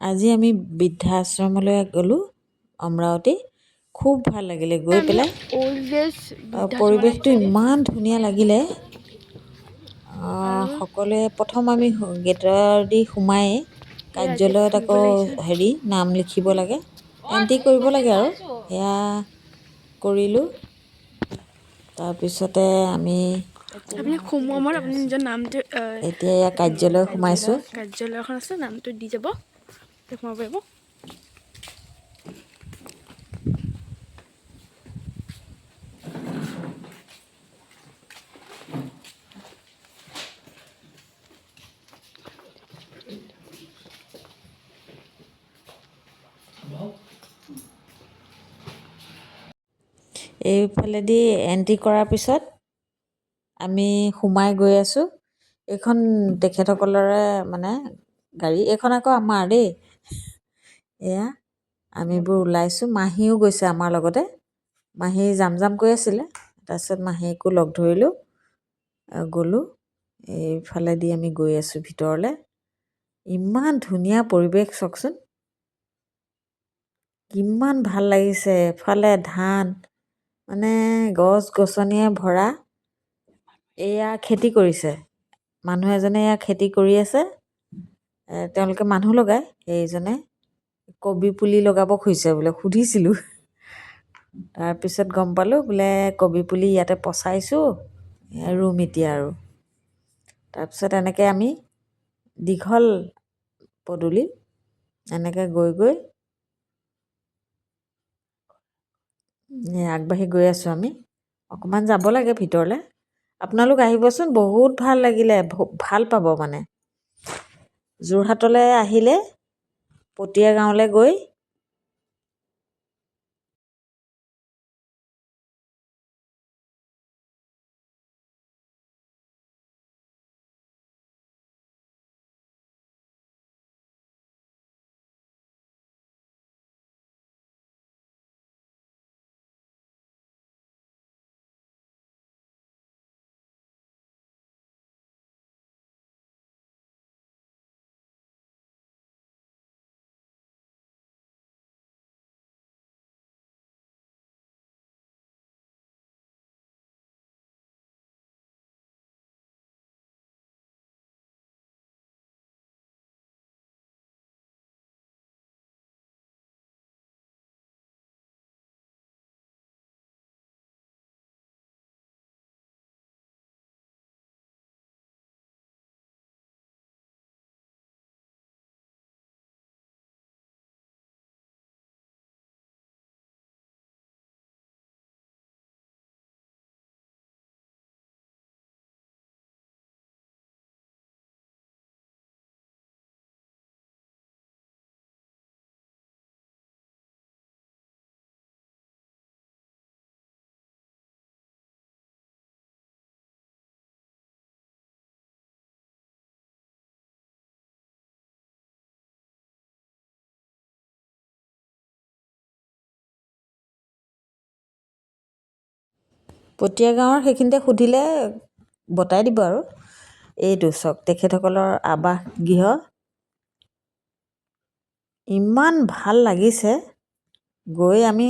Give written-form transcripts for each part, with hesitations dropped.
আজি আমি বৃদ্ধাশ্ৰমলৈ গ'লোঁ অমৰাৱতী। খুব ভাল লাগিলে গৈ আমি পেলাই। অল্ড এজ বৃদ্ধাশ্ৰমত পৰিৱেশটো আহিছোঁগে ইমান ধুনীয়া লাগিলে। আৰু সকলোৱে প্ৰথম আমি গেটৰ দি সোমাই এয়া এতিয়া কাৰ্যালয়ত আকৌ ফুৰিবলৈ আহিছোঁ। নাম লিখিব লাগে, এণ্ট্ৰি কৰিব লাগে আৰু সেয়া কৰিলোঁ। তাৰপিছতে আমি আপুনি সোমোৱাৰ সময়ত আপুনি নিজৰ নামটো এতিয়া এয়া কাৰ্যালয় সোমাইছোঁ। কাৰ্যালয় এখন আছে, নামটো দি যাব, সোমাব পাৰিব। এইফালেদি এণ্ট্ৰি কৰাৰ পিছত আমি সোমাই গৈ আছোঁ। এইখন তেখেতসকলৰে মানে গাড়ী, এইখন আকৌ আমাৰ দেই। এয়া আমিবোৰ ওলাইছোঁ, মাহীও গৈছে আমাৰ লগতে। মাহী যাম যাম কৈ আছিলে, তাৰপিছত মাহীকো লগ ধৰিলোঁ, গ'লোঁ। এইফালেদি আমি গৈ আছোঁ ভিতৰলৈ। ইমান ধুনীয়া পৰিৱেশ চাওকচোন, কিমান ভাল লাগিছে। এফালে ধান, মানে গছ গছনিয়ে ভৰা। এয়া খেতি কৰিছে, মানুহ এজনে এয়া খেতি কৰি আছে। তেওঁলোকে মানুহ লগায়, এইজনে কবি পুলি লগাব খুজিছে বোলে, সুধিছিলোঁ। তাৰপিছত গম পালোঁ বোলে কবি পুলি ইয়াতে পচাইছোঁ, ৰুম এতিয়া আৰু। তাৰপিছত এনেকৈ আমি দীঘল পদূলি এনেকৈ গৈ গৈ আগবাঢ়ি গৈ আছোঁ আমি। অকণমান যাব লাগে ভিতৰলৈ। আপোনালোক আহিবচোন, বহুত ভাল লাগিলে, ভাল পাব মানে। যোৰহাটলৈ আহিলে পতীয়া গাঁৱলৈ গৈ পতীয়া গাঁৱৰ সেইখিনিতে সুধিলে বটাই দিব আৰু। এইটো চাওক, তেখেতসকলৰ আৱাস গৃহ। ইমান ভাল লাগিছে গৈ, আমি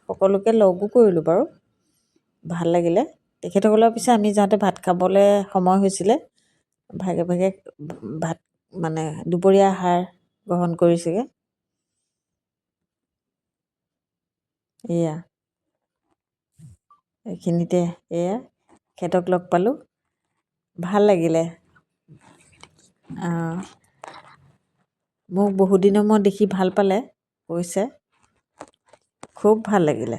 সকলোকে লগো কৰিলোঁ বাৰু, ভাল লাগিলে। তেখেতসকলৰ পিছে আমি যাওঁতে ভাত খাবলৈ সময় হৈছিলে, ভাগে ভাগে ভাত মানে দুপৰীয়া আহাৰ গ্ৰহণ কৰিছেগৈ। এয়া এইখিনিতে এয়া তেখেতক লগ পালোঁ, ভাল লাগিলে। মোক বহুত দিনৰ মূৰত দেখি ভাল পালে, কৈছে খুব ভাল লাগিলে।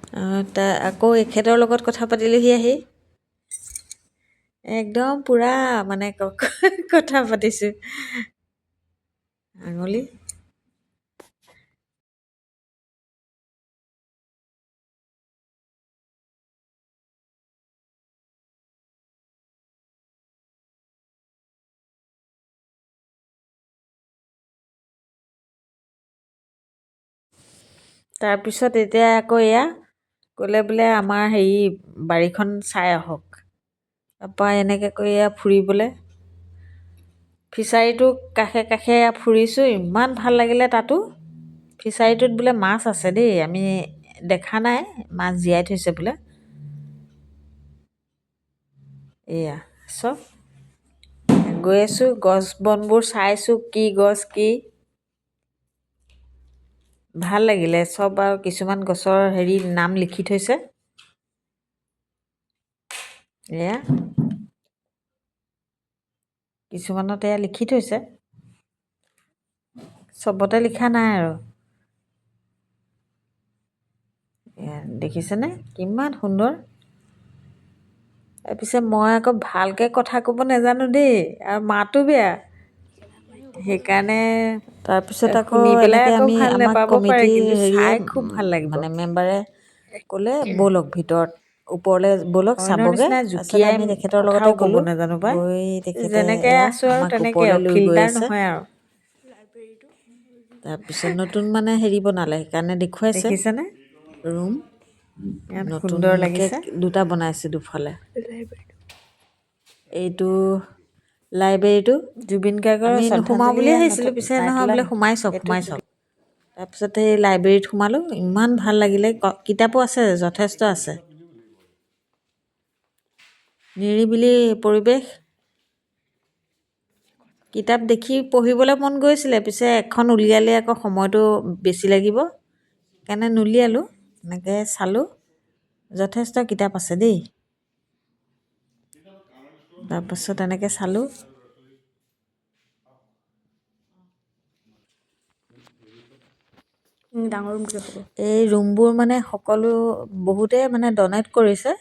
আকৌ এখেতৰ লগত কথা পাতিলোহি আহি একদম পূৰা মানে কথা পাতিছোঁ আঙুলি তাৰপিছত এতিয়া আকৌ এয়া ক'লে বোলে আমাৰ হেৰি বাৰীখন চাই আহক তাৰপৰা এনেকৈ কৰি এয়া ফুৰিবলৈ ফিছাৰীটো কাষে কাষে ফুৰিছোঁ ইমান ভাল লাগিলে তাতো ফিছাৰীটোত বোলে মাছ আছে দেই আমি দেখা নাই মাছ জীয়াই থৈছে বোলে এয়া চব গৈ আছোঁ গছ বনবোৰ চাইছোঁ কি গছ কি ভাল লাগিলে চব আৰু কিছুমান গছৰ হেৰি নাম লিখি থৈছে এয়া কিছুমানত এয়া লিখি থৈছে চবতে লিখা নাই আৰু এয়া দেখিছেনে কিমান সুন্দৰ তাৰপিছত মই আকৌ ভালকৈ কথা ক'ব নাজানো দেই আৰু মাতো বেয়া সেইকাৰণে তাৰপিছত আকৌ শুনি পেলাই এনেকৈ আকৌ আমি ভাল আমাক নাপাব পাৰে, কমিটি কিন্তু হেৰিয়ে চাই খুব ভাল লাগিব। মানে মেম্বাৰে ক'লে ব'লক ভিতৰত ওপৰলৈ ব'লক অইনৰ চাবগৈ নিচিনা তাৰপিছতে জুকিয়াই আমি তেখেতৰ লগতে কথাও ক'ব গ'লোঁ নাজানো পাই। গৈ তেখেতে যেনেকে এয়া আছো আৰু আমাক তেনেকে ওপৰলৈ আৰু লৈ গৈ ফিল্টাৰ আছে নহয় আৰু তাৰপিছত নতুন মানে হেৰি বনালে সেইকাৰণে দেখুৱাইছে দেখিছেনে ৰুম ইমান সুন্দৰ নতুনকৈ লাগিছে। দুটা বনাইছে দুফালে এইটো লাইব্ৰেৰীটো জুবিন গাৰ্গৰ আমি নোসোমাওঁ শ্ৰদ্ধাঞ্জলি বুলিয়ে ইয়াত ভাবিছিলোঁ পিছে নাই নহয় তোলা বোলে নেকি? সোমাই চাওক সোমাই চাওক তাৰপিছত সেই লাইব্ৰেৰীত সোমালোঁ ইমান ভাল লাগিলে কিতাপো আছে যথেষ্ট আছে নিৰিবিলি পৰিৱেশ কিতাপ দেখি পঢ়িবলৈ মন গৈছিলে পিছে এখন উলিয়ালে আকৌ সময়টো বেছি লাগিব সেইকাৰণে নুলিয়ালোঁ এনেকৈ চালোঁ যথেষ্ট কিতাপ আছে দেই তাৰপাছত এনেকৈ চালোঁ ডাঙৰ ৰুমটোতে হ'ব এই ৰুমবোৰ মানে সকলো বহুতে মানে ডনেট কৰিছে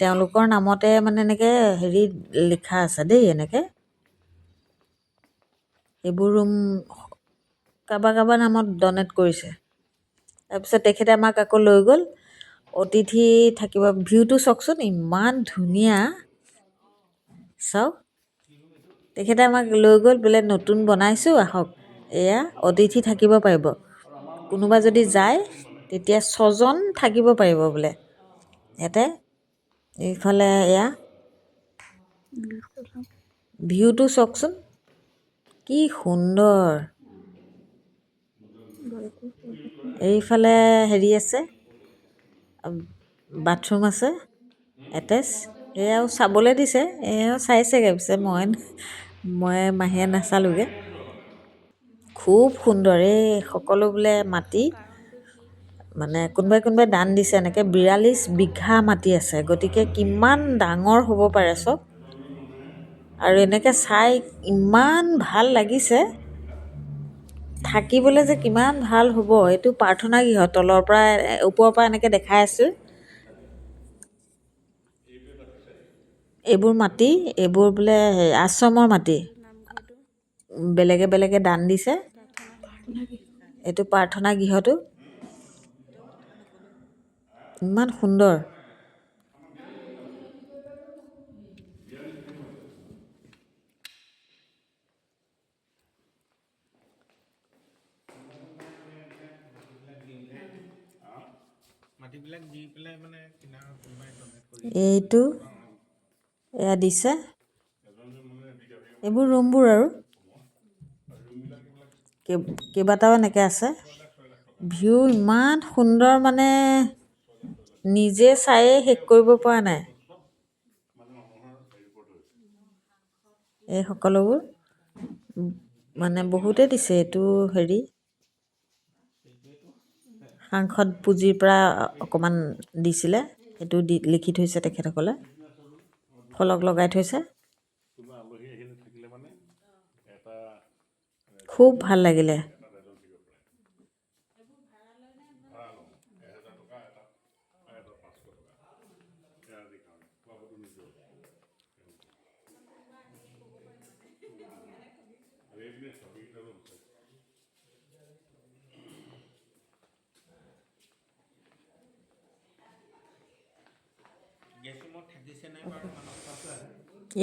তেওঁলোকৰ নামতে মানে এনেকৈ হেৰি লিখা আছে দেই এনেকৈ এইবোৰ ৰুম কাৰোবাৰ কাৰোবাৰ নামত ডনেট কৰিছে তাৰপিছত তেখেতে আমাক আকৌ লৈ গ'ল অতিথি থাকিব ভিউটো চাওকচোন ইমান ধুনীয়া চাওক তেখেতে আমাক লৈ গ'ল বোলে নতুন বনাইছোঁ আহক এয়া অতিথি থাকিব পাৰিব কোনোবা যদি যায় তেতিয়া 6জন থাকিব পাৰিব বোলে ইয়াতে এইফালে এয়া ভিউটো চাওকচোন কি সুন্দৰ এইফালে হেৰি আছে বাথৰুম আছে এটেচ এয়াও চাবলৈ দিছে এয়াও চাইছেগৈ পিছে মই মাহীয়ে নাচালোগৈ খুব সুন্দৰ এই সকলো বোলে মাটি মানে কোনোবাই কোনোবাই দান দিছে এনেকৈ 42 বিঘা মাটি আছে গতিকে কিমান ডাঙৰ হ'ব পাৰে চব আৰু এনেকৈ চাই ইমান ভাল লাগিছে থাকিবলৈ যে কিমান ভাল হ'ব এইটো প্ৰাৰ্থনা গৃহ তলৰ পৰা ওপৰৰ পৰা এনেকৈ দেখাই আছোঁ এইবোৰ মাটি এইবোৰ বোলে আশ্ৰমৰ মাটি বেলেগে বেলেগে দান দিছে এইটো প্ৰাৰ্থনা গৃহটো ইমান সুন্দৰ এইটো এয়া দিছে এইবোৰ ৰুমবোৰ আৰু কেইবাটাও এনেকৈ আছে ভিউ ইমান সুন্দৰ মানে নিজে চায়ে শেষ কৰিব পৰা নাই এই সকলোবোৰ মানে বহুতে দিছে এইটো হেৰি সাংসদ পুঁজিৰ পৰা অকণমান দিছিলে সেইটো লিখি থৈছে তেখেতসকলে ফলক লগাই থৈছে খুব ভাল লাগিলে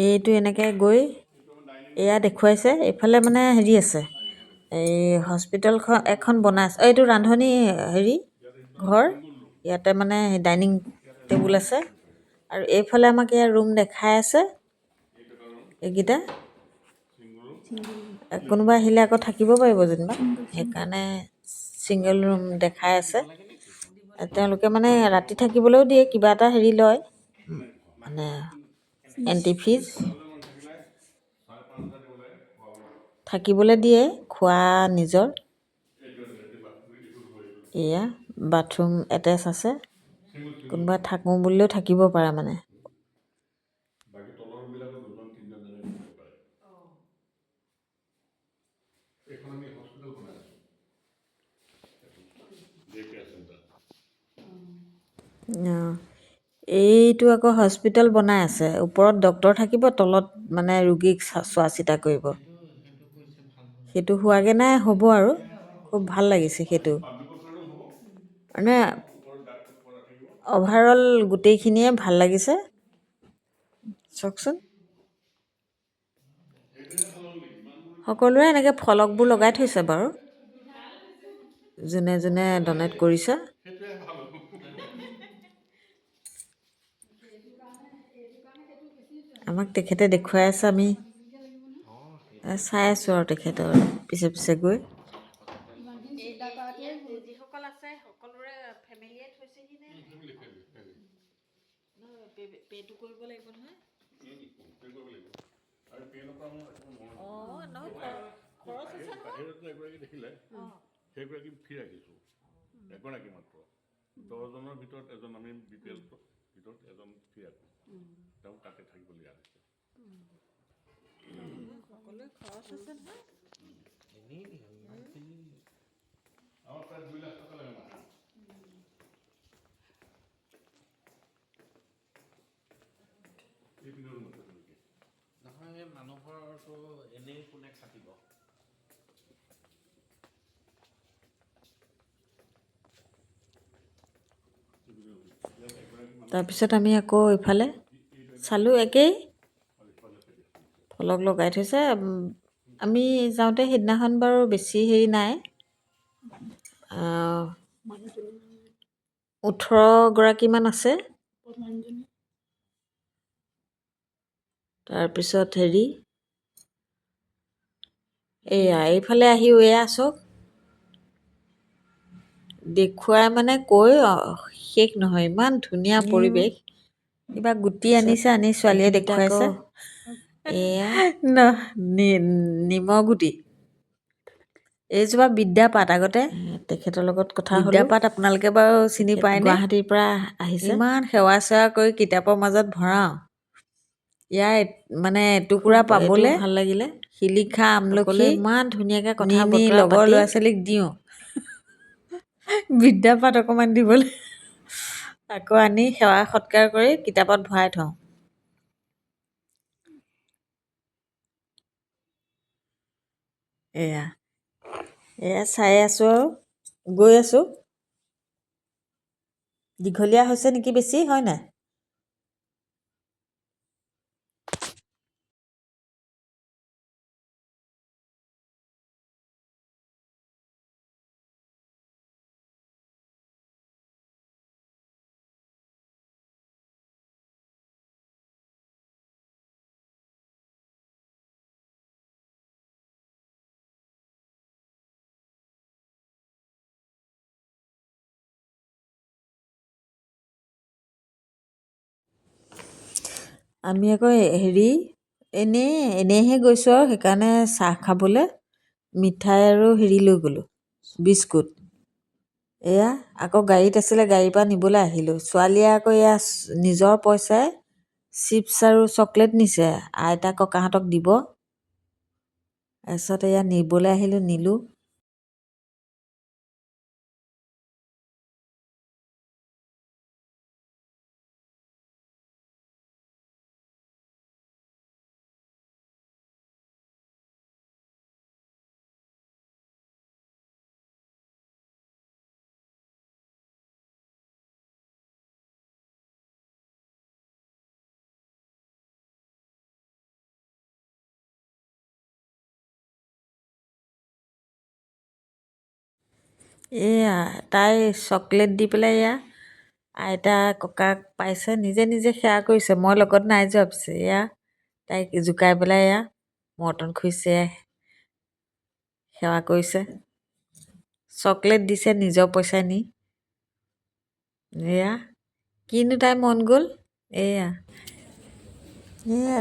এইটো এনেকৈ গৈ এয়া দেখুৱাইছে। এইফালে মানে হেৰি আছে, এই হস্পিটেলখন এখন বনাই আছে। এইটো ৰান্ধনি হেৰি ঘৰ, ইয়াতে মানে ডাইনিং টেবুল আছে। আৰু এইফালে আমাক ইয়াৰ ৰুম দেখাই আছে এইকেইটা। কোনোবা আহিলে আকৌ থাকিব পাৰিব যেনিবা, সেইকাৰণে ছিংগল ৰুম দেখাই আছে। তেওঁলোকে মানে ৰাতি থাকিবলৈও দিয়ে, কিবা এটা হেৰি লয়, মানে এণ্ট্ৰি ফিজ। থাকিবলৈ দিয়ে, খোৱা নিজৰ। এয়া বাথৰুম এটেচ আছে, কোনোবা থাকোঁ বুলিলেও থাকিব পাৰে মানে। এইটো আকৌ হস্পিটেল বনাই আছে, ওপৰত ডক্তৰ থাকিব, তলত মানে ৰোগীক চোৱা চিতা কৰিব। সেইটো হোৱাগৈ নাই, হ'ব আৰু। খুব ভাল লাগিছে সেইটো, মানে অভাৰঅল গোটেইখিনিয়ে ভাল লাগিছে। চাওকচোন, সকলোৱে এনেকৈ ফলকবোৰ লগাই থৈছে বাৰু, যোনে যোনে ডনেট কৰিছে। আমাক তেখেতে দেখুৱাই আছে, আমি চাই আছোঁ আৰু তেখেতৰ পিছে পিছে গৈ। যিসকল আছে সকলোৰে ফেমিলিয়ে থৈছেহি নে? পে'টো কৰিব লাগিব নহয়। খৰচ আছে নহয়। সেইগৰাকী ফ্ৰী ৰাখিছোঁ, এগৰাকী মাত্ৰ। 10জনৰ ভিতৰত এজন, আমি BPL ভিতৰত এজন ফ্ৰী ৰাখোঁ, তেওঁ তাতে থাকিবলগীয়া হৈছে। সকলোৱে খৰচ আছে নহয়। আমাৰ প্ৰায় 2 লাখ টকা লাগে মাহে। নহয়, মানুহৰতো এনেই কোনে খাটিব। তাৰপিছত আমি আকৌ ইফালে চালোঁ, একেই ফলক লগাই থৈছে। আমি যাওঁতে সেইদিনাখন বাৰু বেছি হেৰি নাই, 18গৰাকীমান আছে। তাৰপিছত হেৰি, এয়া এইফালে আহি এয়া চব দেখুৱাই মানে কৈ শেষ নহয়, ইমান ধুনীয়া পৰিৱেশ। কিবা গুটি আনিছে, আনি ছোৱালীয়ে দেখুৱাইছে। এয়া নিমৰ গুটি, এইজোপা বিদ্যাপাত। আগতে তেখেতৰ লগত কথা হ'ল। বিদ্যাপাত আপোনালোকে বাৰু চিনি পায়? গুৱাহাটীৰ পৰা আহিছে। ইমান সেৱা চেৱা কৰি কিতাপৰ মাজত ভৰাওঁ, ইয়াৰ মানে এটুকুৰা পাবলৈ ভাল লাগিলে। শিলিখা, আমলখি ইমান ধুনীয়াকৈ কথা বতৰা লগৰ ল'ৰা ছোৱালীক দিওঁ, বিদ্যাপাত অকণমান দিবলৈ, আকৌ আনি সেৱা সৎকাৰ কৰি কিতাপত ভৰাই থওঁ। এয়া এয়া চাই আছোঁ আৰু গৈ আছোঁ। দীঘলীয়া হৈছে নেকি বেছি, হয় নাই? আমি আকৌ হেৰি এনেইহে গৈছোঁ আৰু, সেইকাৰণে চাহ খাবলৈ মিঠাই আৰু হেৰি লৈ গ'লোঁ, বিস্কুট। এয়া আকৌ গাড়ীত আছিলে, গাড়ীৰ পৰা নিবলৈ আহিলোঁ। ছোৱালীয়ে আকৌ এয়া নিজৰ পইচাই চিপছ আৰু চকলেট নিছে, আইতা ককাহঁতক দিব। তাৰপিছত এয়া নিবলৈ আহিলোঁ, নিলোঁ। এয়া তাই চকলেট দি পেলাই এয়া আইতা ককাক পাইছে নিজে নিজে সেৱা কৰিছে মই লগত নাই যোৱা পিছে এয়া তাইক জোকাই পেলাই এয়া মৰ্টন খুইছে সেৱা কৰিছে চকলেট দিছে নিজৰ পইচা নি এয়া কিনো তাই মন গ'ল এয়া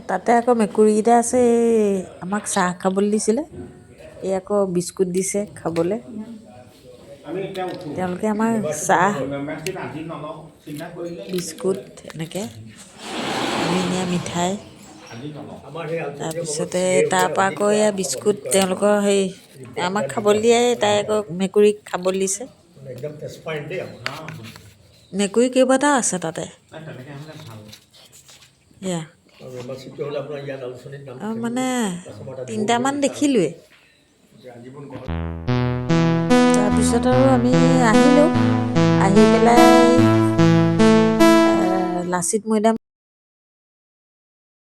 তাতে আকৌ মেকুৰীকেইটা আছে এই আমাক চাহ খাবলৈ দিছিলে এই আকৌ বিস্কুট দিছে খাবলৈ তেওঁলোকে আমাক চাহ বিস্কুট এনেকৈ আমি নিয়া মিঠাই তাৰপিছতে তাৰপৰা আকৌ এয়া বিস্কুট তেওঁলোকৰ হেৰি আমাক খাবলৈ দিয়ে তাই আকৌ মেকুৰীক খাবলৈ দিছে মেকুৰী কেইবাটাও আছে তাতে এয়া মানে 3টামান দেখিলোঁৱেই তাৰপিছত আৰু আমি আহিলোঁ আহি পেলাই লাচিত মৈদাম